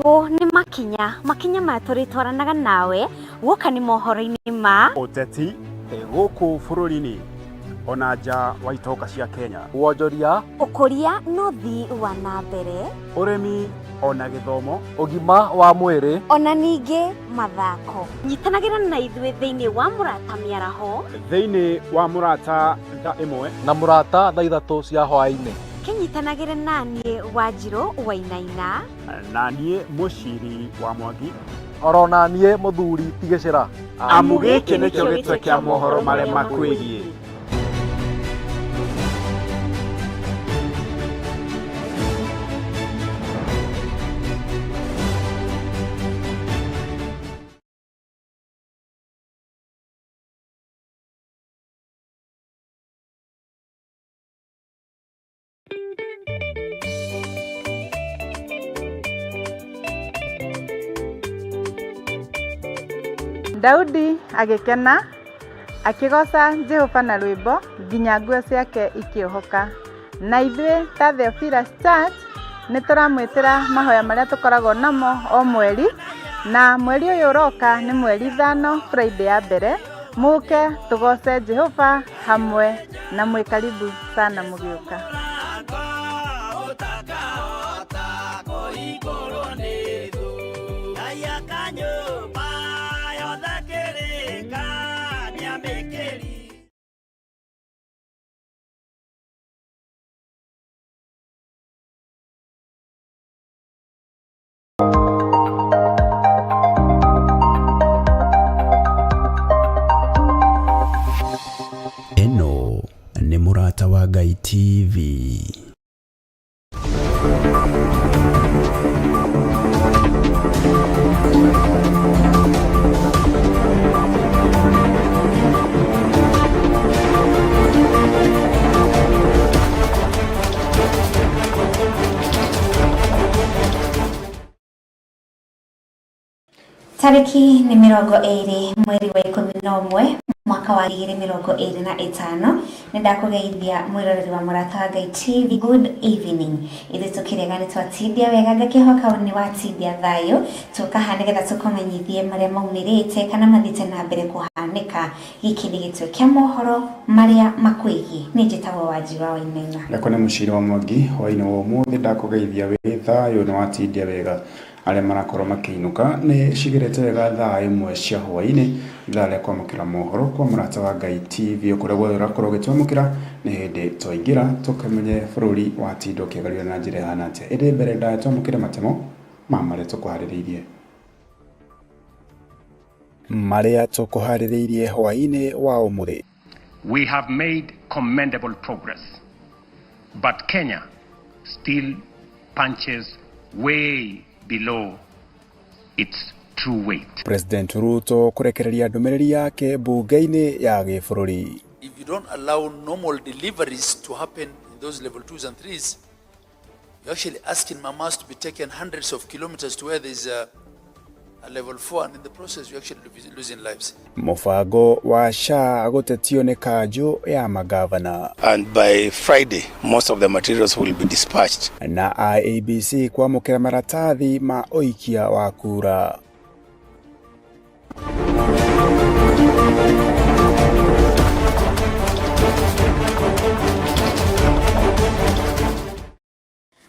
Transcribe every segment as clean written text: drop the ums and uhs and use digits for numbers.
Mau ni makinya matũrĩtwaranaga nawe gũka nĩ mohoro-inĩ ma ũteti gũkũ bũrũri-inĩ ona nja wa itoka cia Kenya, wonjoria, ũkũria na ũthii wa na mbere, ũrĩmi ona gĩthomo, ũgima wa mwĩrĩ ona ningĩ mathako. Nyitanagĩra na ithuĩ thĩinĩ wa Murata mĩaraho, thĩinĩ wa Murata thaa ĩmwe na Murata thaa 3 cia hwaĩ-inĩ. Kĩnyitanagĩre naniĩ Wanjirũ Hwai-Ini na niĩ mũciri wa Mwangi, oro na niĩ mũthuri Tigĩcĩra. Amu gĩkĩ nĩkĩo gĩtwe kĩa mohoro marĩa makwĩgiĩ. Daudi agĩkena akĩgoca Jehova na rwĩmbo nginya nguo ciake ikĩohoka. Na ithuĩ ta Theophilus Church nĩ tũramwĩtĩra mahoya marĩa tũkoragwo namo o mweri, na mweri ũyũ ũroka nĩ mweri 5 Friday ya mbere. Mũke tũgoce Jehova hamwe na mwĩ karibu sana mũgĩũka. Eno ni Murata wa Ngai TV. Tariki ni 20 mweri wa 11 mwaka wa 2025. Nĩndakũgeithia mwĩroreri wa Murata wa Ngai TV. Good evening. Ithe tukirega nĩ twatithia wega ngakĩhoka nĩ watithia thayũ tukaha nĩgetha tũkũmenyithie marĩa maumĩrĩte kana mathĩte na mbere kũhanĩka. Gĩkĩ nĩ gĩtwe kĩa mohoro marĩa makwĩgiĩ. Nĩ njĩtagwo Wanjirũ Hwai-Ini. Ndakwa nĩ mũciri wa Mwangi. Hwai-Ini wa ũmũthĩ ndakũgeithia wĩ thayũ nĩ watithia wega. Arĩa marakorwo makĩinũka nĩ cigĩrĩte wega thaa 1 cia hwaĩ-inĩ, ithaa rĩa kwamũkĩra mohoro kwa Murata wa Ngai TV. Kũrĩa guothe ũrakorwo ũgĩtwamũkĩra nĩ hĩndĩ twaingĩra tũkamenye bũrũri wa tindo kĩgario na njĩra ihana atĩa. Ĩndĩ mbere twamũkĩre matemo marĩa tũkũharĩrĩirie. Marĩa tũkũharĩrĩirie hwaĩ-inĩ wa ũmũthĩ. We have made commendable progress, but Kenya still punches way below its true weight. President Ruto kurekereria ndũmĩrĩri yake bunge-inĩ ya gĩbũrũri. If you don't allow normal deliveries to happen in those level 2s and 3s, you're actually asking mamas to be taken hundreds of kilometers to where there's a level 4, and in the process you're actually losing lives. Mũbango wa SHA gũtetio nĩ kanjũ ya magavana. And by Friday, most of the materials will be dispatched. Na IEBC kwamũkĩra maratathi ma ũikia wa kura.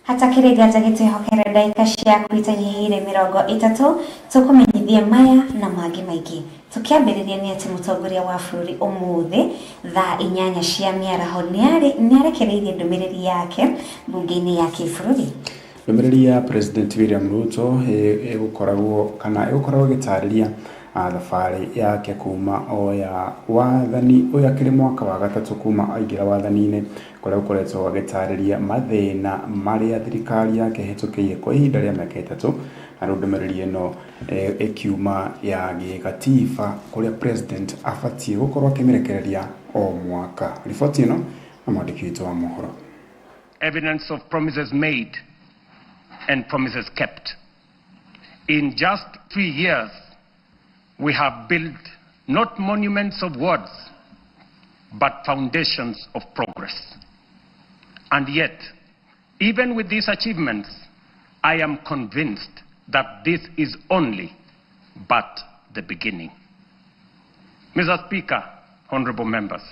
Hata kĩrĩga gĩtwĩhokere ndagĩka ciaku itanyihĩire 30 tũkũmenyithie maya na mangĩ maingĩ. Tũkĩambĩrĩria nĩ atĩ mũtongoria wa bũrũri ũmũthĩ thaa 8 cia mĩaraho nĩarekereirie ndũmĩrĩri yake bunge-inĩ ya kĩbũrũri. Ndũmĩrĩri ya President William Ruto ĩgũkoragwo gĩtarĩria thabarĩ yake kuma oya wathani ũyũ akĩrĩ mwaka wa gatatũ kuma aingĩra wathani-inĩ, kũrĩa gũkoretwo agĩtarĩria mathĩna marĩa thirikari yake ĩhĩtũkĩire kwa ihinda rĩa mĩaka 3. Na ndũmĩrĩri ĩno ĩkiuma ya gĩgatiba kũrĩa president abatiĩ gũkorwo akĩmĩrekereria o mwaka. Riboti ĩno na mwandĩki witũ wa mohoro. Evidence of promises made and promises kept. In just 3 years, we have built not monuments of words, but foundations of progress. And yet, even with these achievements, I am convinced that this is only but the beginning. Mr. Speaker, honorable members,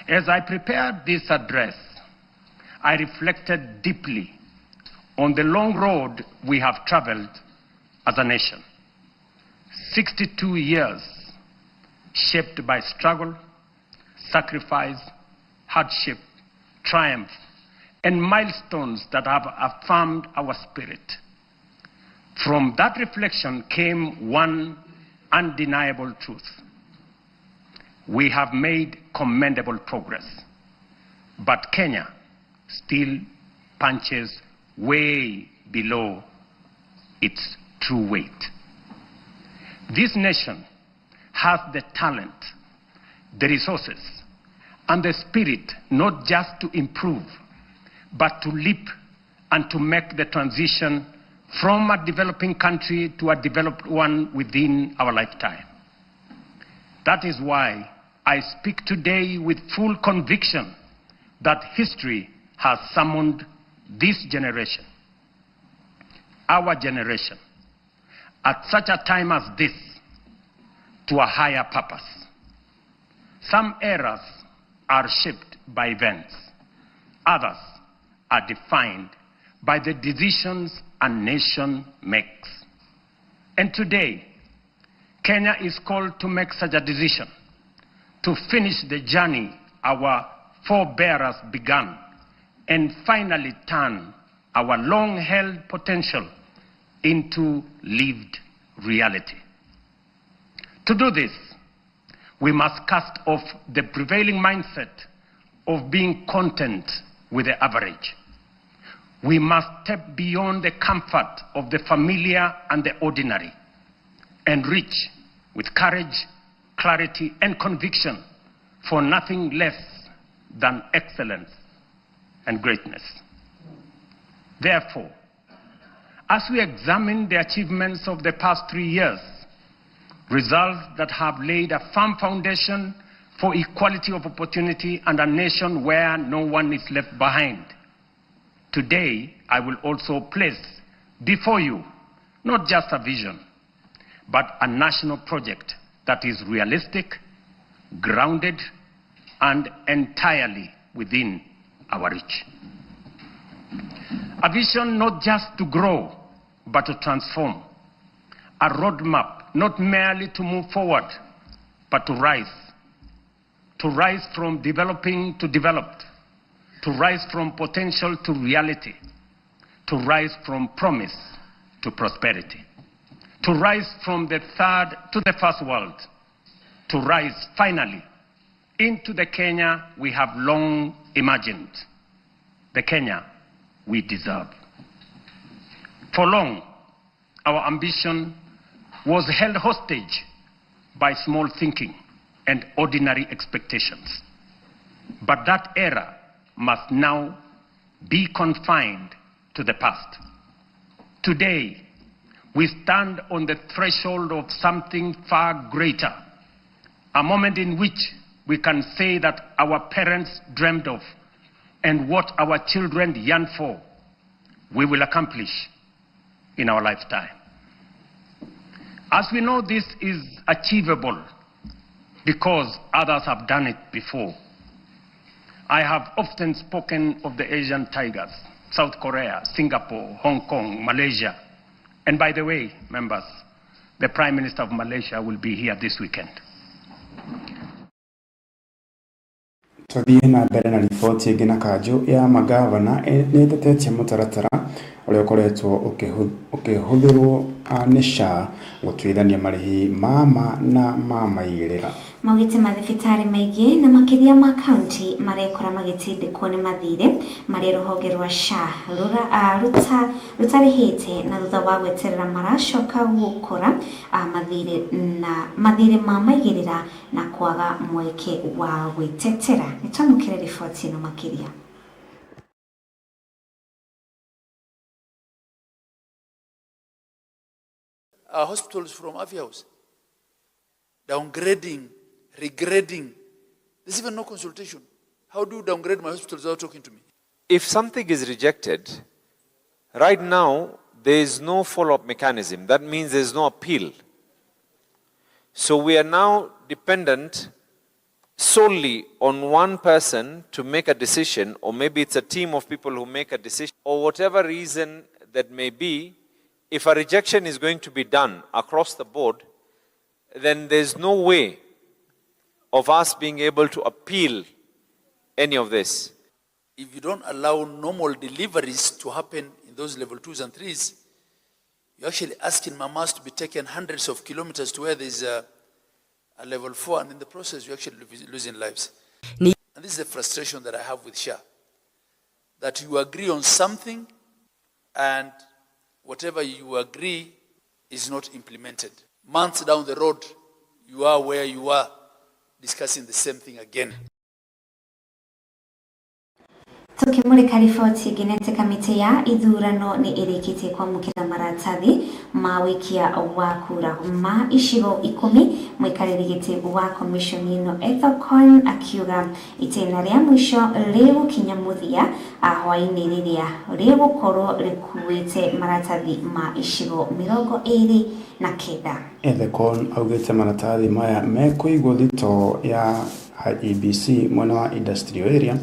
as I prepared this address, I reflected deeply on the long road we have traveled as a nation. 62 years shaped by struggle, sacrifice, hardship, triumph, and milestones that have affirmed our spirit. From that reflection came one undeniable truth. We have made commendable progress, but Kenya still punches way below its true weight. This nation has the talent, the resources, and the spirit not just to improve, but to leap and to make the transition from a developing country to a developed one within our lifetime. That is why I speak today with full conviction that history has summoned this generation, our generation, at such a time as this, to a higher purpose. Some eras are shaped by events. Others are defined by the decisions a nation makes. And today, Kenya is called to make such a decision, to finish the journey our forebearers began, and finally turn our long-held potential into lived reality. To do this, we must cast off the prevailing mindset of being content with the average. We must step beyond the comfort of the familiar and the ordinary and reach with courage, clarity, and conviction for nothing less than excellence and greatness. Therefore, as we examine the achievements of the past 3 years, results that have laid a firm foundation for equality of opportunity and a nation where no one is left behind, today I will also place before you not just a vision, but a national project that is realistic, grounded, and entirely within our reach. A vision not just to grow, but to transform. A roadmap not merely to move forward, but to rise. To rise from developing to developed. To rise from potential to reality. To rise from promise to prosperity. To rise from the third to the first world. To rise finally into the Kenya we have long imagined. The Kenya we deserve. For long, our ambition was held hostage by small thinking and ordinary expectations. But that era must now be confined to the past. Today, we stand on the threshold of something far greater, a moment in which we can say that our parents dreamed of and what our children yearn for, we will accomplish in our lifetime. As we know, this is achievable because others have done it before. I have often spoken of the Asian tigers, South Korea, Singapore, Hong Kong, Malaysia. And by the way, members, the Prime Minister of Malaysia will be here this weekend. Tuthiĩ na mbere na riboti ĩngĩ na kanjũ ya magavana nĩ ĩtetetie mũtaratara ũrĩa ũkoretwo ũkĩhũthĩrwo nĩ SHA gũtuithania marĩhi na maigĩrĩra. Maugĩte mathibitarĩ maingĩ na makĩria ma kaunti marekora magĩtindĩkwo nĩ mathirĩ marĩa rũhonge rwa SHA rutarĩhĩte na thutha wa gweterera maracoka gũkora mathirĩ ma maigĩrĩra na kwaga mweke wa gwĩtetera. Nĩtwamũkĩre riboti ĩno makĩria. Our hospitals from Afya House, downgrading, regrading. There's even no consultation. How do you downgrade my hospitals without talking to me? If something is rejected, right now there is no follow-up mechanism. That means there is no appeal. So we are now dependent solely on one person to make a decision, or maybe it's a team of people who make a decision, or whatever reason that may be. If a rejection is going to be done across the board, then there's no way of us being able to appeal any of this. If you don't allow normal deliveries to happen in those level 2s and 3s, you're actually asking mamas to be taken hundreds of kilometers to where there's a level 4, and in the process, you're actually losing lives. And this is the frustration that I have with SHA, that you agree on something, and whatever you agree is not implemented. Months down the road, you are where you are, discussing the same thing again. Tukimulika riboti ginete kamiti ya ithurano ni irikite kwamukira maratathi ma wikia wa kura ma icigo 10 mwikariri giti wa commission ino Ethocon akiuga itena ria mwisho riu kinyamuthia Hwai-Ini riria rigukorwo rikuite maratathi ma icigo 29. Ethocon augite maratathi maya mekuigwo thito ya IEBC mwena wa industrial area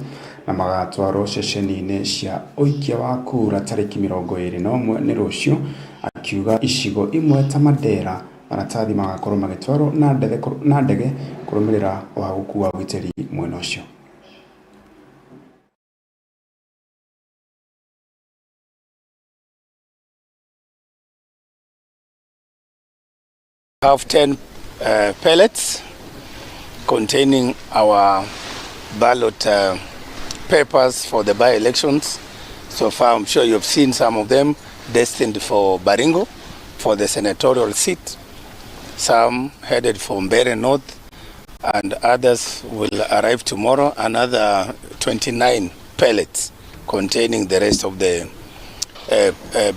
na magatwarwo ceceni-inĩ cia ũikia wa kura tarĩki 21 nĩ rũciũ, akiuga icigo imwe ta Mandera maratathi magakorwo magĩtwarwo na ndege kũrũmĩrĩra wagũku wa ũgitĩri mwena ũcio. Have 10 pellets containing our ballot papers for the by-elections. So far, I'm sure you've seen some of them destined for Baringo, for the senatorial seat. Some headed for Mbeere North, and others will arrive tomorrow. Another 29 pellets containing the rest of the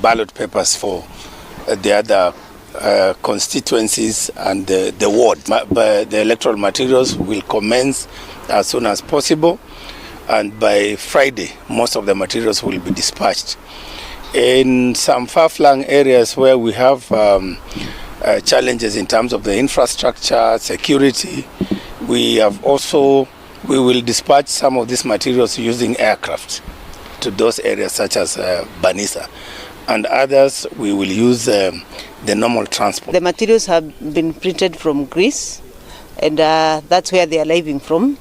ballot papers for the other constituencies and the ward. But the electoral materials will commence as soon as possible, and by Friday most of the materials will be dispatched. In some far-flung areas where we have challenges in terms of the infrastructure, security, we will dispatch some of these materials using aircraft to those areas such as Banisa, and others we will use the normal transport. The materials have been printed from Greece, and that's where they are arriving from.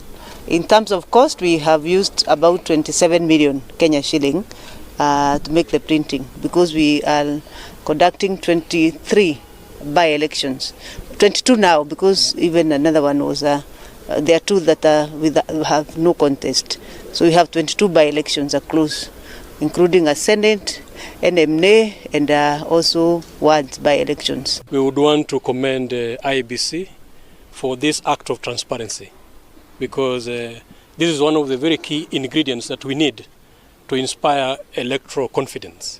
In terms of cost, we have used about 27 million Kenya shilling to make the printing, because we are conducting 23 by-elections. 22 now, because even another one was, there are two that have no contest. So we have 22 by-elections are close, including a Senate, NMA, and also wards by-elections. We would want to commend IEBC for this act of transparency, because this is one of the very key ingredients that we need to inspire electoral confidence.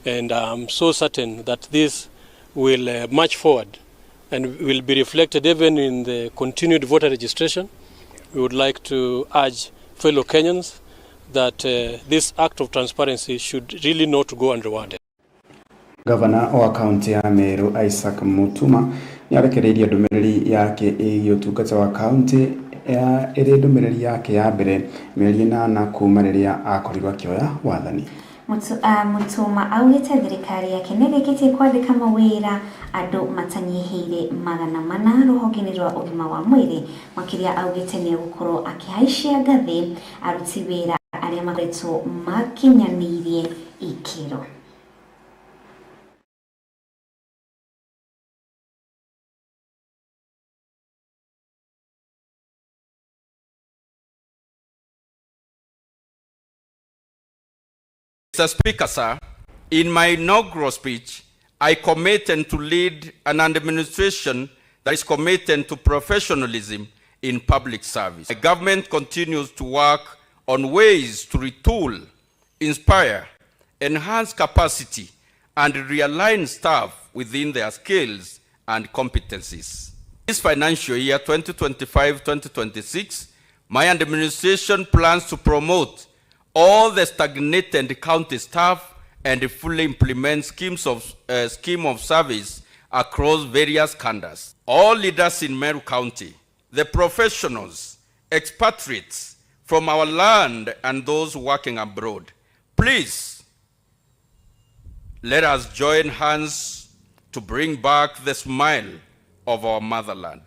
And I'm so certain that this will march forward and will be reflected even in the continued voter registration. We would like to urge fellow Kenyans that this act of transparency should really not go unrewarded. Governor wa kaunti ya Meru Isaac Mutuma nĩarekereirie ndũmĩrĩri yake ĩgiĩ ũtungata wa kaunti ĩrĩ ndũmĩrĩri yake ya mbere mĩeri 8 kuuma rĩrĩa akorirwo akĩoya wathani. Mutuma augite thirikari yake nĩrĩkĩtie kwandĩka mawĩra andũ matanyihiire 400 rũhonge-inĩ rwa ũgima wa mwĩrĩ. Makĩria augite nĩegũkorwo akĩhaicia ngathĩ aruti wĩra arĩa makoretwo makinyanĩirie ikĩro. Mr. Speaker, sir, in my inaugural speech, I committed to lead an administration that is committed to professionalism in public service. The government continues to work on ways to retool, inspire, enhance capacity, and realign staff within their skills and competencies. This financial year, 2025-2026, my administration plans to promote all the stagnated county staff and fully implement scheme of service across various cadres. All leaders in Meru County, the professionals, expatriates from our land and those working abroad, please let us join hands to bring back the smile of our motherland.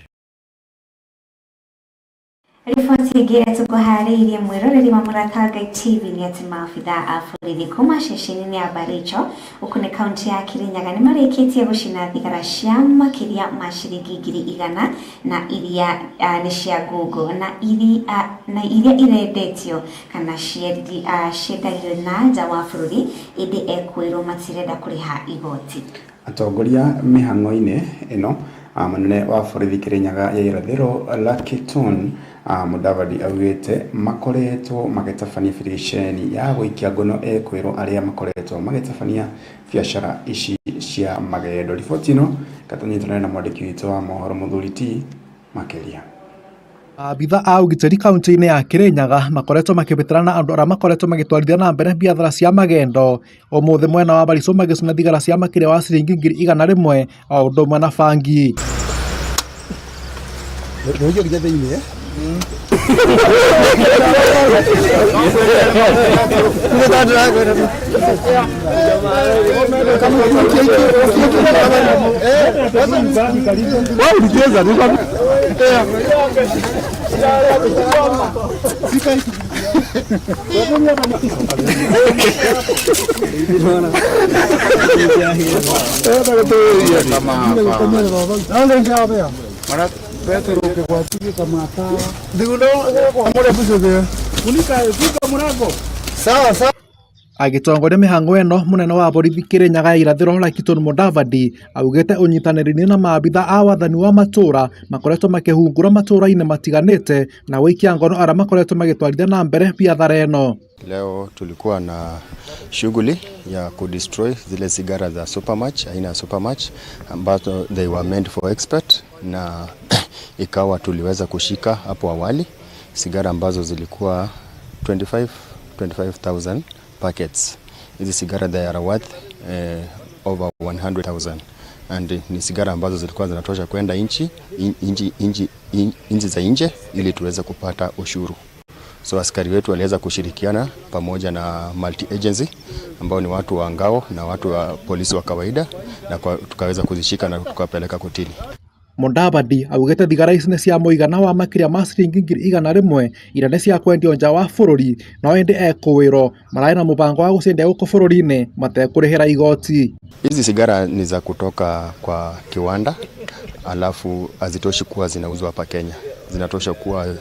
Ripoti ingine tukuharĩirie mwĩroreri wa Murata Ngai TV nĩ atĩ maabitha a borithi kuma ceceni-inĩ ya Baricho gũkũ nĩ kaunti ya Kirinyaga nĩ marĩkĩtie gũcina thigara cia makĩria ma ciringi 100 na iria nĩ cia ngungu na iria irendetio kana ciendagio na nja wa bũrũri ĩndĩ ekwĩrwo matirenda kũrĩha igoti. Atongoria mĩhang'o-inĩ ĩno manene wa borithi Kirinyaga ya irathĩro Lakitun Mudavadi augĩte makoretwo magĩtabania biriceni ya gũikia ngono ekwĩrwo arĩa makoretwo magĩtabania biacara ici cia magendo. Riboti ĩno katanyitana na mwandĩki witũ wa Mohoro Muthuri T makĩria. Abitha a ugitĩri kaunti-inĩ ya Kirinyaga makoretwo makĩbĩtĩra na andũ arĩa makoretwo magĩtwarithia na mbere biathara cia magendo. Ũmũthĩ mwena wa Baricho magĩcina thigara cia makĩria wa ciringi 100,000 o ũndũ ũmwe na bangi. Agĩtongoria mĩhang'o ĩno mũnene wa borithi Kirinyaga ya irathĩro Lakitun Mudavadi augĩte ũnyitanĩri na maabitha a wathani wa matũra makoretwo makĩhungura matũra-inĩ matiganĩte na gũikia ngono arĩa makoretwo magĩtwarithia na mbere biathara ĩno. Leo tulikuwa na shughuli ya kudestroy zile sigara za Supermatch, aina ya Supermatch ambazo they were meant for export, na ikawa tuliweza kushika hapo awali sigara ambazo zilikuwa 25,000 packets. Hizi sigara they are worth over 100,000 and ni sigara ambazo zilikuwa zinatosha kwenda nchi za nje ili tuweze kupata ushuru. So askari wetu waliweza kushirikiana pamoja na multi agency ambao ni watu wa ngao na watu wa polisi wa kawaida na tukaweza kuzishika na tukapeleka kotini. Mudavadi augĩte thigara ici nĩ cia mũigana wa makĩria ma ciringi 100,000 iria nĩ cia kwendio nja wa bũrũri, no ĩndĩ ekwĩrwo mararĩ na mũbango wa gũciendia gũkũ bũrũri-inĩ matekũrĩhĩra igoti. Hizi sigara ni za kutoka kwa kiwanda, alafu hazitoshi kuwa zinauzwa hapa Kenya. Zinatosha kuwa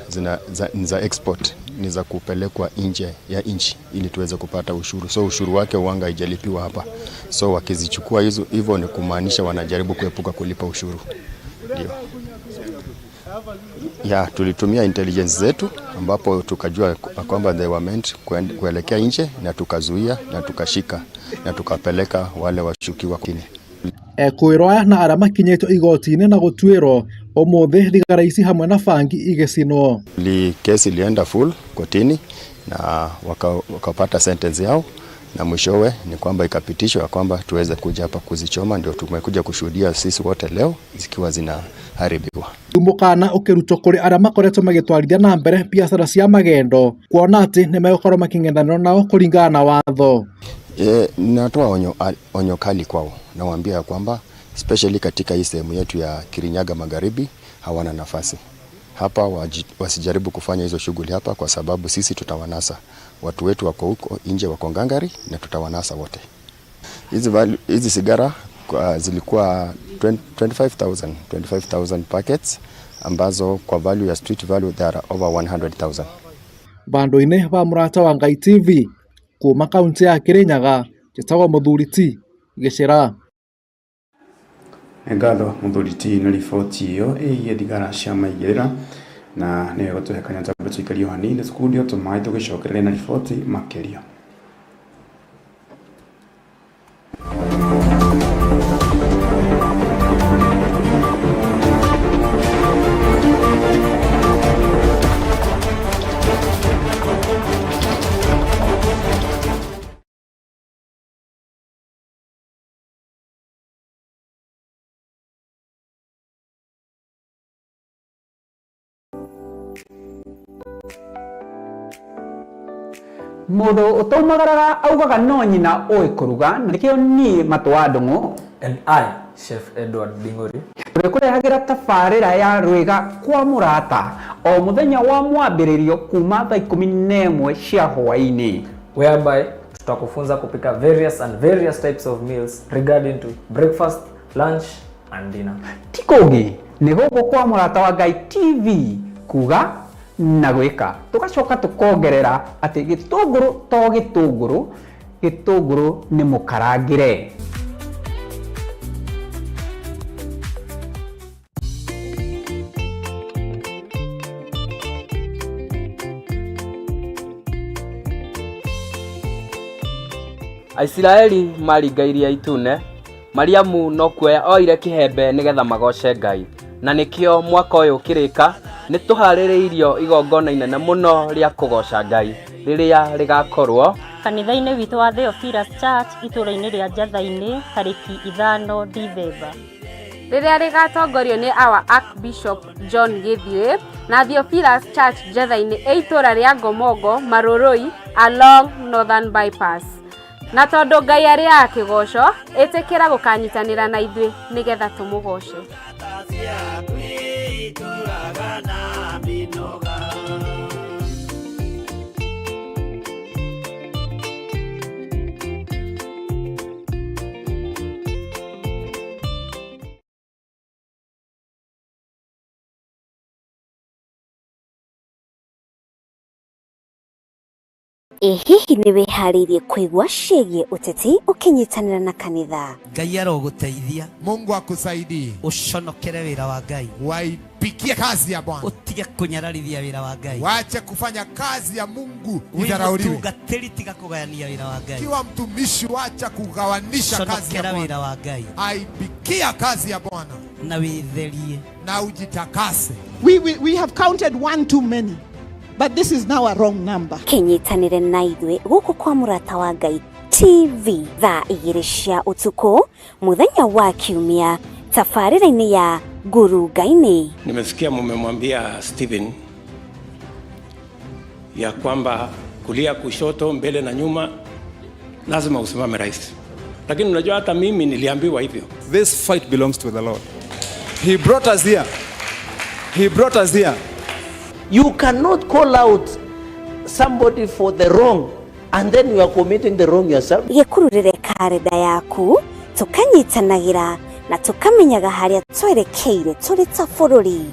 za export, ni za kupelekwa nje ya nchi ili tuweze kupata ushuru. So ushuru wake uanga haijalipiwa hapa. So wakizichukua hivyo ni kumaanisha wanajaribu kuepuka kulipa ushuru. Ndio. Ya, tulitumia intelligence zetu ambapo tukajua kwamba they were meant kuelekea nje na tukazuia na tukashika na tukapeleka wale washukiwa kotini. Ekwĩrwo na arĩa makinyĩtwo igoti-inĩ na gũtuĩrwo ũmũthĩ thigara ici hamwe na bangi igĩcinwo. Kesi ilienda full kotini na wakapata sentence yao, na mwishowe ni kwamba ikapitishwa kwamba tuweze kuja hapa kuzichoma. Ndio tumekuja kushuhudia sisi wote leo zikiwa zinaharibiwa. Umukana ũkĩrutwo kũrĩ arĩa makoretwo magĩtwarithia na mbere biacara cia magendo kuona atĩ nĩ megũkorwo makĩng'ethanĩrwo nao kũringana na watho. Natoa onyo kali kwao, nawaambia kwamba especially katika hii sehemu yetu ya Kirinyaga Magharibi hawana nafasi hapa. Wasijaribu kufanya hizo shughuli hapa kwa sababu sisi tutawanasa. Watu wetu wako huko nje, wako ngangari na tutawanasa wote. Hizi sigara zilikuwa 25,000 packets ambazo kwa value ya street value they are over 100,000. Bandu-inĩ ba Murata wa Ngai TV kuma kaunti ya Kirinyaga, Gĩtagwo Muthuri T Gĩcĩra. Ngatho Muthuri T na riboti ĩyo ĩgiĩ thigara cia maigĩrĩra na nĩ gũtũhe kanya tũkaria tũikario hanini studio tũmaĩ tũgĩcokereria na riboti makĩria. Mudo utomagaraga augaga no nyina oe kuruga nikio ni matwadongo. And I, Chef Edward Bingori, turekurehagira tabarira ya rwega kwa Murata o muthenya wa mwambiririo kuma thaa 11 cia Hwai-Ini, whereby tutakufunza kupika various types of meals regarding to breakfast, lunch and dinner. Tikogi ni hugo kwa Murata wa Ngai TV kuga na gwika tugacoka tukongerera ati gitunguru to gitunguru ni mukarangire. Aisiraeli marigairia itune Mariamu no kuoya oire kihembe nigetha magoce Ngai na nikio mwaka uyu kirika ni tuhaririirio igongona inene muno ria kugoca Ngai riria rigakorwo kanitha-ini witu wa Theophilus Church itũra-ini ria Njatha-ini tariki 5 Disemba riria rigatongorio ni our Archbishop John Githire na Theophilus Church Njatha-ini itũra ria Ngomongo Maroroi along Northern Bypass. Na tondu Ngai ari akigoco itikira gukanyitanira na ithuĩ nigetha tumugoce. Hihi ni wihariirie kuigwa ciĩgie uteti ukinyitanira na kanitha? Ngai aroguteithia. Mungu akusaidie. Ushonokere wira wa Ngai. Waipikie kazi ya Bwana. Utige kunyararithia wira wa Ngai. Waache kufanya kazi ya Mungu idharauliwe. Utungatiri tiga kugayania wira wa Ngai. Kiwa mtumishi waacha kugawanisha kazi ya Bwana. Wira wa Ngai. Aipikia kazi ya Bwana. Na witherie. Na ujitakase. We have counted one too many. But this is now a wrong number. Kinyitanire na ithuĩ guku kwa Murata wa Ngai TV thaa 2 cia utuku muthenya wa Kiumia tabarĩra-inĩ ya Nguru Ngai-inĩ. Nimesikia mmemwambia Stephen ya kwamba kulia kushoto mbele na nyuma lazima usimame rais. Lakini unajua hata mimi niliambiwa hivyo. This fight belongs to the Lord. He brought us here. He brought us here. You cannot call out somebody for the wrong and then you are committing the wrong yourself. Yekururire karenda yaku tukanyitanagira na tukamenyaga haria twerekeire turi ta bururi.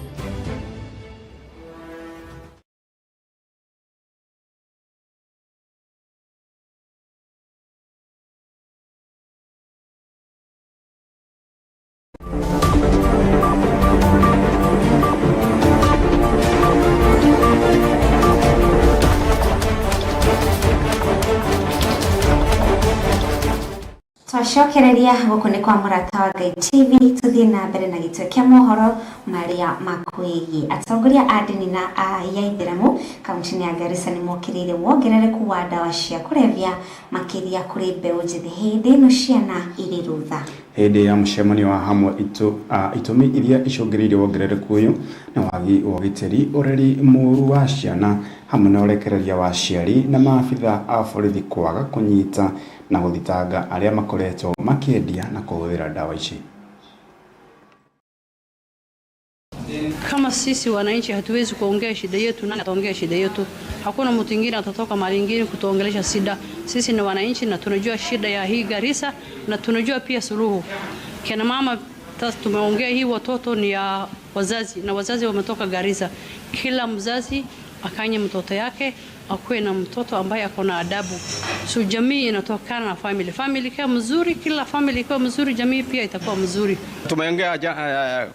Twacokereria guku ni kwa Murata wa Ngai TV tuthie na mbere na gitwe kia mohoro maria makwigie. Atongoria a dini na a Aithĩramu kaunti-inĩ ya Garissa ni mokĩrĩire wongerereku wa ndawa cia kũrebia makiria kuri mbeũ njĩthĩ hĩndĩ ĩno ciana irĩ rutha. Hĩndĩ ya mũcemanio wa hamwe itũmi iria icũngĩrĩirie wongerereku ũyũ na wagi wa ũgitĩri ũreri mũru wa ciana hamwe na ũrekereria wa aciari na maabitha a borithi kwaga kũnyita na gũthitanga arĩa makoretwo makĩendia na kũhũthĩra ndawa ici. Kama sisi wananchi hatuwezi kuongea shida yetu, nani ataongea shida yetu? Hakuna mtu mwingine atatoka mahali ingine kutuongelesha shida. Sisi ni wananchi na tunajua shida ya hii Garissa na tunajua pia suluhu. Kina mama tumeongea hii watoto ni ya wazazi na wazazi wametoka Garissa. Kila mzazi akanye mtoto yake akuwe na mtoto ambaye akona adabu. So jamii inatokana na family. Family kama mzuri, kila family kama mzuri, jamii pia itakuwa mzuri. Tumeongea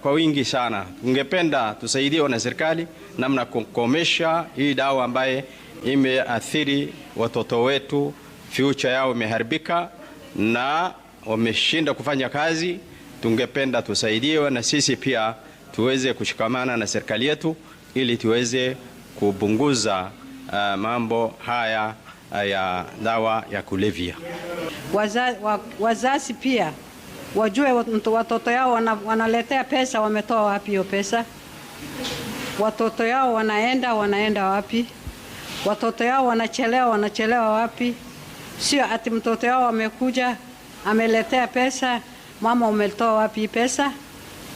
kwa wingi sana. Tungependa tusaidiwe na serikali namna kukomesha hii dawa ambaye imeathiri watoto wetu, future yao imeharibika na wameshinda kufanya kazi. Tungependa tusaidiwe na sisi pia tuweze kushikamana na serikali yetu ili tuweze kupunguza mambo haya ya dawa ya kulevya. Wazazi pia wajue watoto yao wanaletea pesa, wametoa wapi hiyo pesa? Watoto yao wanaenda wapi? Watoto yao wanachelewa wapi? Sio ati mtoto yao amekuja ameletea pesa, mama umetoa wapi pesa?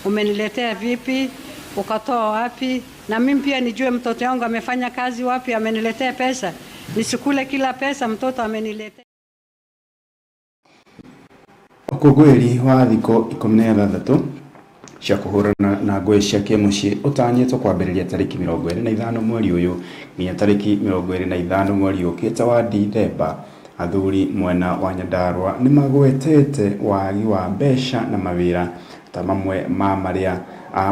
Umeniletea vipi? Ukatoa wapi? Na mimi pia nijue mtoto wangu amefanya kazi wapi, ameniletea pesa. Nisikule kila pesa mtoto ameniletea. Ukugwiri wa thiko 16 cia kuhurana na ngui cia kimucii utanyitwo kwambiriria tariki 25 mweri uyu nginya tariki 25 mweri ukite wa Dithemba. Athuri mwena wa Nyandarua ni magwetete wagi wa mbeca na mawira ta mamwe ma maria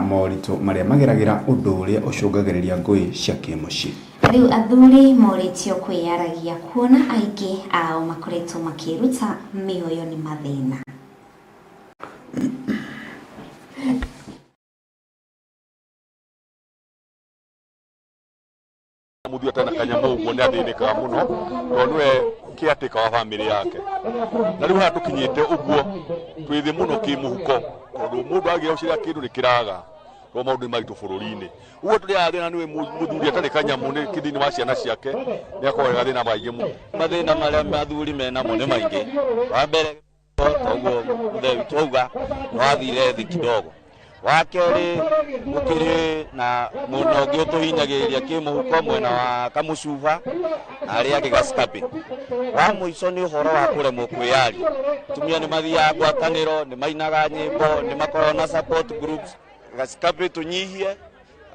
moritu maria mageragira undu uria ucungagiriria ngui cia kimucii. Riu athuri moritio kwiyaragia kuona aingi ao makoretwo makiruta mioyo ni mathina. Muthia tena kanyamu uguo ni athĩnĩkaga mũno tondũ nĩwe kĩatĩka wa bamĩrĩ yake. Na rĩu haha tũkinyĩte ũguo twĩ thĩ mũno kĩmũhuko tondũ mũndũ agĩa ũcĩra kĩndũ nĩ kĩraga tondũ maũndũ nĩ maritũ bũrũri-inĩ. Ũguo tũrĩ thĩna nĩwe mũthuri atarĩ kanyamu nĩ kĩthĩinĩ wa ciana ciake nĩ akoragwo thĩna maingĩ mũno. Mathĩna marĩa mathuri menamo nĩ maingĩ. Wa mbere toguo mũthee witũ auga nĩ wathire thĩ kidogo. Wa kerĩ gũkĩrĩ na mũndũ ũngĩ ũtũhinyagĩrĩria kĩmũhuko mwena wa Kamucuba arĩa angĩ Gaskapi. Wa mũico nĩ ũhoro wa kũremwo kwĩyaria. Atumia nĩ mathiaga ngwatanĩro, nĩ mainaga nyĩmbo, nĩ makoragwo na support groups. Gaskapi tũnyihie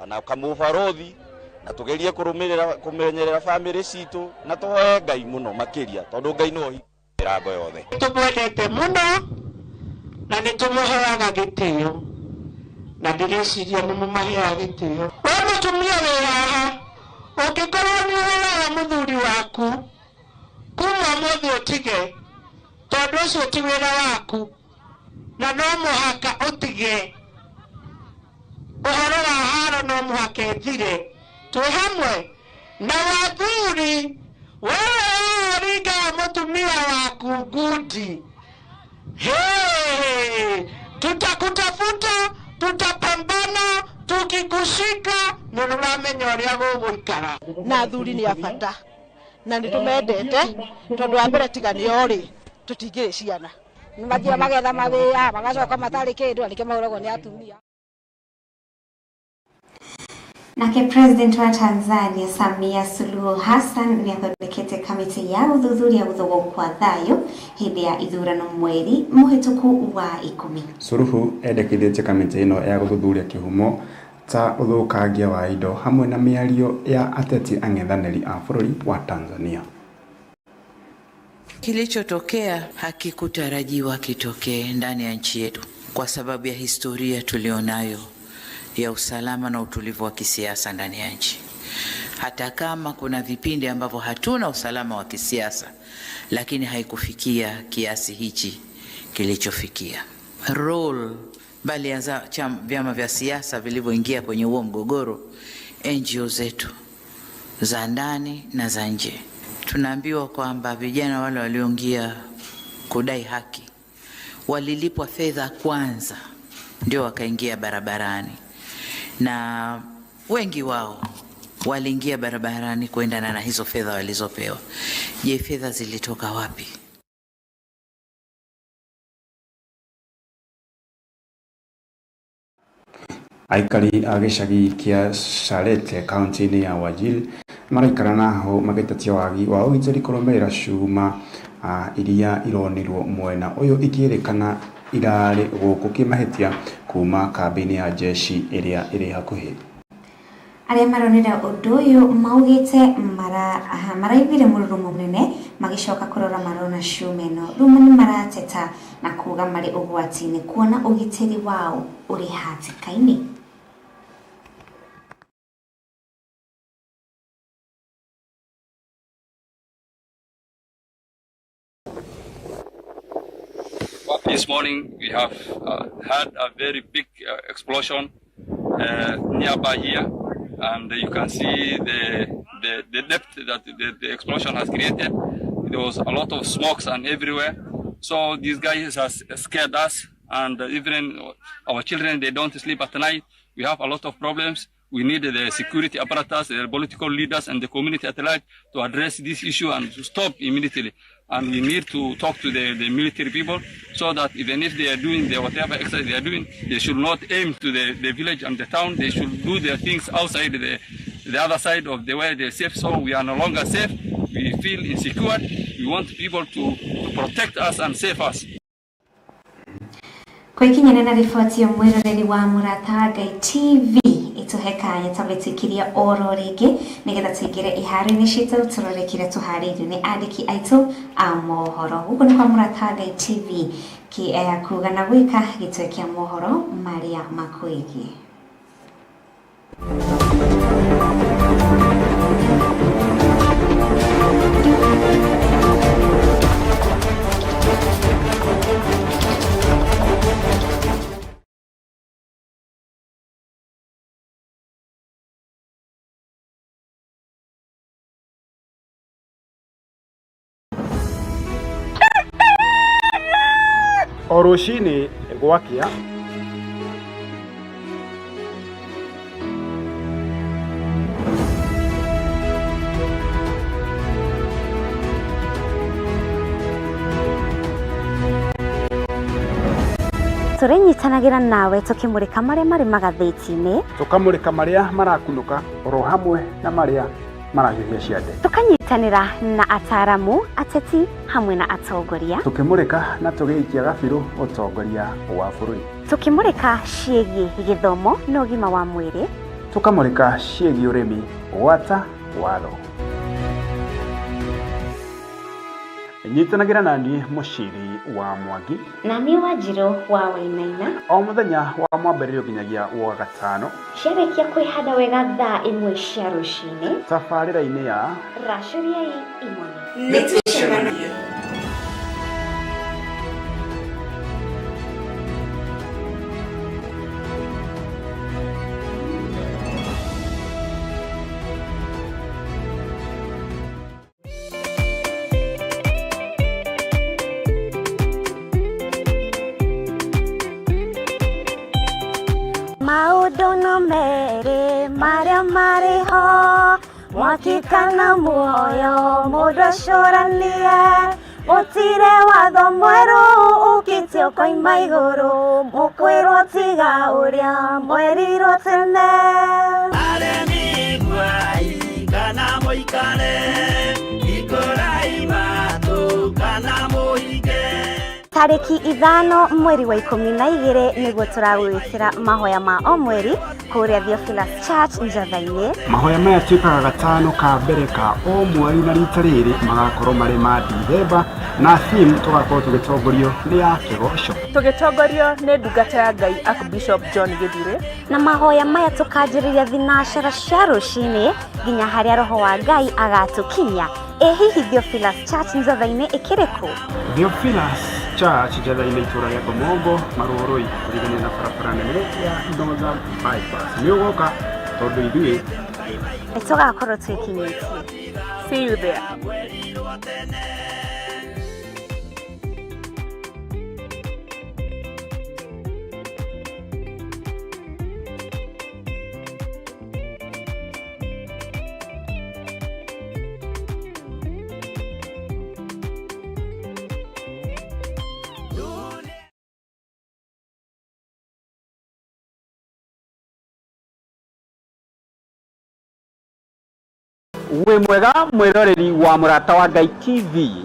na Kamubarothi na tũgerie kũmenyerera bamĩrĩ citũ na tũhoe Ngai mũno makĩria tondũ Ngai nĩwe mĩrango yothe. Tũmwendete mũno na nĩ tũmũheaga gĩtĩo. Na ndĩreciria nĩ mũmaheaga gĩtĩo. We mũtumia wĩ haha, ũngĩkorwo nĩ ũhũraga mũthuri waku, kuma ũmũthĩ ũtige, tondũ ũcio ti wĩra waku, na no mũhaka ũtige. Ũhoro wa haro no mũhaka ĩthire. Twĩ hamwe na wathuri, wewe ũringaga mũtumia waku ngundi. Hey, tutakutafuta, tutapambana, tukikushika nĩũramenya ũrĩa gũgũikara. Na athuri nĩ abata na nĩ tũmendete tondũ wa mbere tiga nĩo rĩ tũtingĩrĩ ciana. Nĩ mathiaga magetha mawĩra magacoka matarĩ kĩndũ nĩkĩo mahũragwo nĩ atumia. Nake President wa Tanzania Samia Suluhu Hassan ni athondekete kamiti ya uthuthuria gũthogwo kwa thayũ hĩndĩ ya ithurano mweri mũhĩtũku wa 10. Suluhu endekithĩtie kamiti ĩno ya gũthuthuria kĩhumo ta ũthũkangia wa indo hamwe na mĩario ya ateti ang'ethanĩri a bũrũri wa Tanzania. Kilichotokea hakikutarajiwa kitokee ndani ya nchi yetu kwa sababu ya historia tulionayo ya usalama na utulivu wa kisiasa ndani ya nchi. Hata kama kuna vipindi ambavyo hatuna usalama wa kisiasa, lakini haikufikia kiasi hichi kilichofikia. Role bali ya vyama vya siasa vilivyoingia kwenye huo mgogoro, NGO zetu za ndani na za nje. Tunaambiwa kwamba vijana wale walioingia kudai haki walilipwa fedha kwanza ndio wakaingia barabarani, na wengi wao waliingia barabarani kuendana na hizo fedha walizopewa. Je, fedha zilitoka wapi? Aikari a gĩcagi kĩa Charete kaunti-inĩ ya Wajir maraikara naho magĩtetia wagi wa ũgitĩri kũrũmĩrĩra cuma iria ironirwo mwena ũyũ ikĩrĩkana irarĩ gũkũ kĩmahĩtia kuma kambĩ-inĩ ya jeshi ĩrĩa ĩrĩ hakuhĩ. Arĩa maronera ũndũ ũyũ maugĩte maraigire mũrurumo mũnene magĩcoka kũrora marona cuma ĩno. Rĩu nĩ marateta na kuga marĩ ũgwati-inĩ kuona ũgitĩri wao ũrĩ hatĩka-inĩ. This morning we have had a very big explosion nearby here, and you can see the depth that the explosion has created. There was a lot of smokes and everywhere. So these guys has scared us, and even our children, they don't sleep at night. We have a lot of problems. We need the security apparatus, the political leaders, and the community at large to address this issue and to stop immediately. And we need to talk to the military people so that even if they are doing whatever exercise they are doing, they should not aim to the village and the town. They should do their things outside the other side of the way they're safe. So we are no longer safe. We feel insecure. We want people to protect us and save us. Kwa ikinyana na ripoti ya mwiroreri wa Murata Ngai TV ituhekanya tabetikiria oro rigi nigetha tuigire iharo-ini citu turorekire tuhariirio ni andiki aitu a mohoro. Huko ni kwa Murata Ngai TV ki kuga na gwika gitwekia mohoro maria makuigi. Oroshini gwakia turenyitanagira nawe tukimurika maria mari magatheti-ini tukamurika maria marakunuka oro hamwe na maria marahiũhia ciande tukanyitanira na ataramu ateti hamwe na atongoria tukimurika na tugiikia gabiru utongoria wa bũrũri tukimurika ciĩgiĩ gĩthomo na ũgima wa mwĩrĩ tukamurika ciĩgiĩ ũrĩmi gwata watho nyitanagira nani muciri wa Mwangi na ni Wanjiru wa Hwai-Ini o muthenya wa mwambĩrĩrio nginyagia wa gatano ciarĩkia kwĩhanda wega thaa 1 cia rũcinĩ tabarĩra-inĩ ya racũriai imwe nĩtũcemanie. Maũndũ merĩ marĩa marĩ ho mwakikana muoyo mũndũ acũranie gũtirĩ watho mwerũ ũkĩtio koima igũrũ mũkwĩrwo tiga ũrĩa mwerirwo tene aremi gwai kana mũikare ikũrai matũ kana mũhige. Tariki 5 mweri wa 12 niguo turagwikira mahoya ma o mweri kuria Theophilus Church Njatha-ini. Mahoya maya tuikaga gatano ka mbere ka o mweri na rita riri magakorwo mari ma Dithemba na theme tugakorwo tugitongorio ni ya kigoco tugitongorio ni ndungata ya Ngai Archbishop John Githire na mahoya maya tukanjiriria thinashara cia rucini nginya haria roho wa Ngai agatukinya. Hihi Theophilus Church Njatha-ini ikiriku? Theophilus Church Njatha-ini itura ya Gomongo Mohoro kurigania na barabara nene ya Northern bypass nĩũgoka tondũ ithuĩ nĩtũgakorwo twĩkinyĩtie. See you there. We mwega mwiroreri wa Murata wa Ngai TV.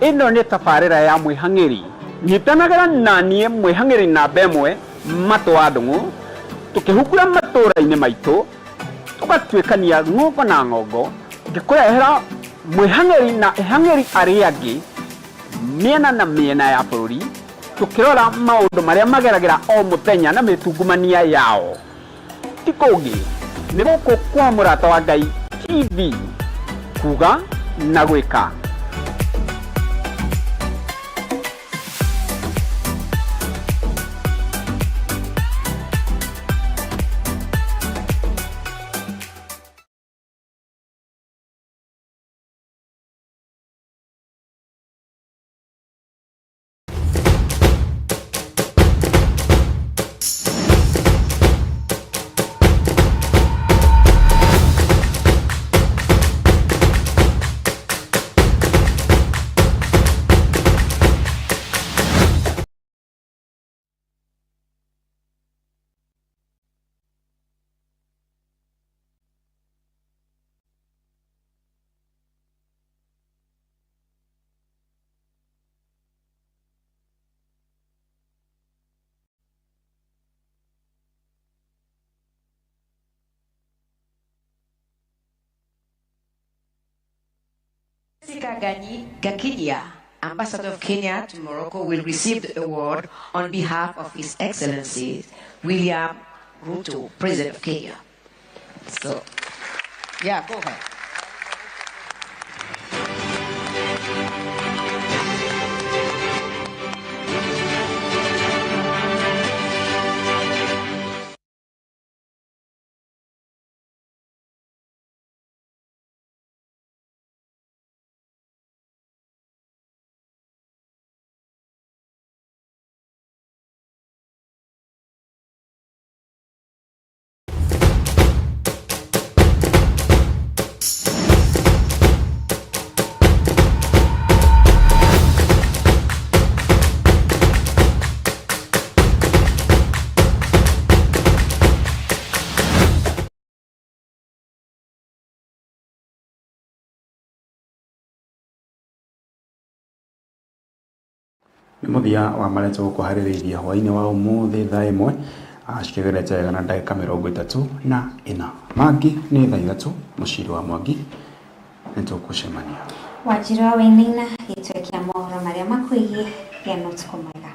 Ino ni tabarĩra ya mwĩhang'ĩri. Nyitanagira nanie mwĩhang'ĩri namba ĩmwe matũ wa ndung'u tukihukura matũra-inĩ maitũ tugatuĩkania ng'ongo na ng'ongo ngĩkũrehera mwĩhang'ĩri na ehang'ĩri arĩa angĩ mĩena na mĩena ya bũrũri tukirora maũndũ marĩa mageragĩra o mũthenya na mĩtungumania yao. Ti kũngĩ nĩ gũkũ kwa Murata wa Ngai TV kuga na gwika. Rebecca Gakidia, Ambassador of Kenya to Morocco, will receive the award on behalf of His Excellency William Ruto, President of Kenya. So, yeah, go ahead. Nĩ mũthia wa mareto gũkũharĩrĩirie hwaĩ-inĩ wa ũmũthĩ thaa ĩmwe cikĩgerete wega na ndagĩka 34 mangĩ nĩ thaa 3 mũciri wa Mwangi nĩ tũgũcemania Wanjiru wa Hwai-Ini gĩtwe kĩa mohoro marĩa makwĩgiĩ gĩa ũtukũ mwega.